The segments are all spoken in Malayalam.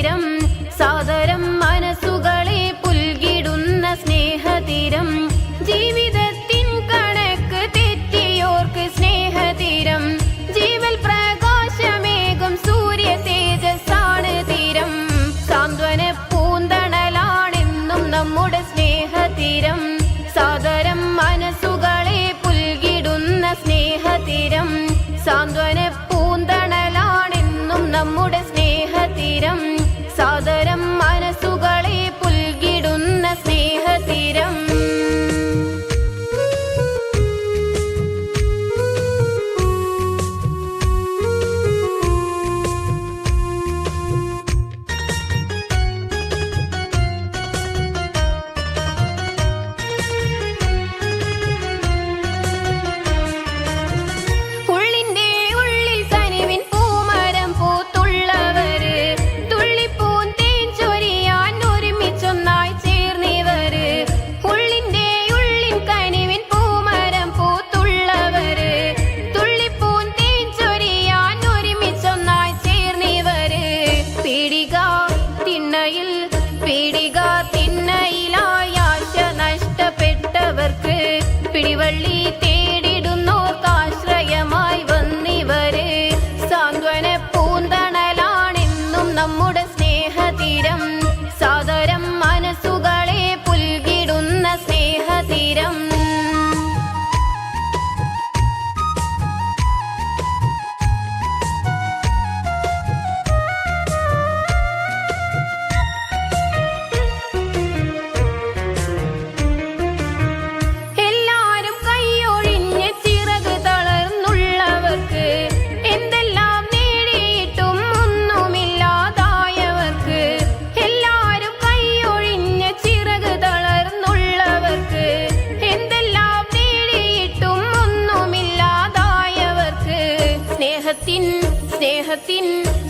സ്നേഹതീരം സാദരം മനസ്സുകളെ പുൽകിടുന്ന സ്നേഹതീരം ജീവിതത്തിൻ കണക്ക് തെറ്റിയോർക്ക് സ്നേഹതീരം ജീവൽ പ്രകാശമേകും സൂര്യ തേജസ്സാണ് തീരം സാന്ത്വന പൂന്തണലാണെന്നും നമ്മുടെ സ്നേഹതീരം സാദരം മനസ്സുകളെ പുൽകിടുന്ന സ്നേഹതീരം സാന്ത്വന പൂന്തണലാണെന്നും നമ്മുടെ സ്നേഹതീരം സാദരം മനസ്സുകളെ പുൽകിടുന്ന സ്നേഹതീരം പിടിവള്ളി തേടിടുന്നോർക്കാശ്രയമായി വന്നിവര് സാന്ത്വന പൂന്തണലാണെന്നും നമ്മുടെ സ്നേഹതീരം സാദരം മനസ്സുകളെ പുൽകിടുന്ന സ്നേഹതീരം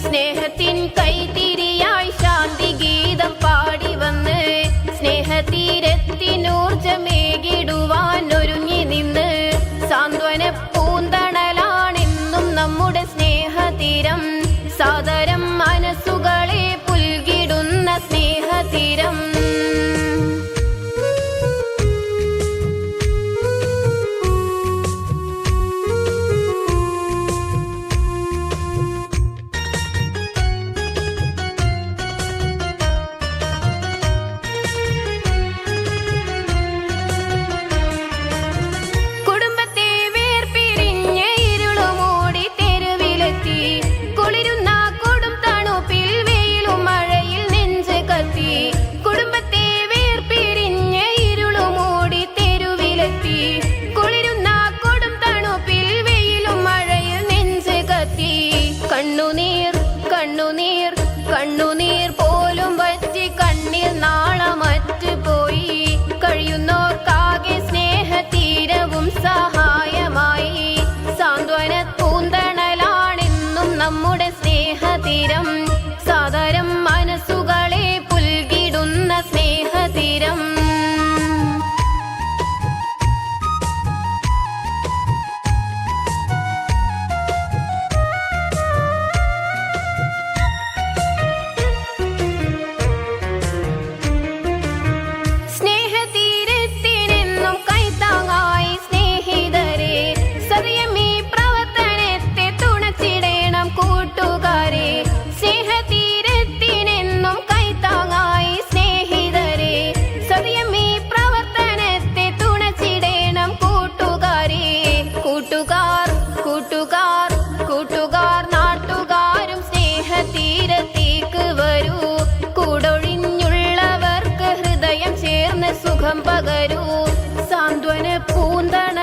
സ്നേഹത്തിൻ കൈത്തിരിയായി ശാന്തി ഗീതം പാടി വന്ന് സ്നേഹതീരത്തിനൂർജമേകിടുവാൻ ഒരുങ്ങി നിന്ന് സാന്ത്വന പൂന്തണലാണെന്നും നമ്മുടെ സ്നേഹതീരം സാദരം മനസ്സുകളെ പുൽകിടുന്ന സ്നേഹതീരം കണ്ണുനീർ പോലും വറ്റി കണ്ണിൽ നാളമറ്റ് പോയി കഴിയുന്നോർക്കാകെ സ്നേഹതീരവും സഹായമായി സാന്ത്വന പൂന്തണലാണെന്നും നമ്മുടെ സ്നേഹതീരം സാദരം മനസ്സുകളെ പുൽകിടുന്ന സ്നേഹതീരം കൂട്ടുകാർ നാട്ടുകാരും സ്നേഹതീരത്തേക്ക് വരൂ കൂടൊഴിഞ്ഞുള്ളവർക്ക് ഹൃദയം ചേർന്ന് സുഖം പകരൂ സാന്ത്വന പൂന്തണ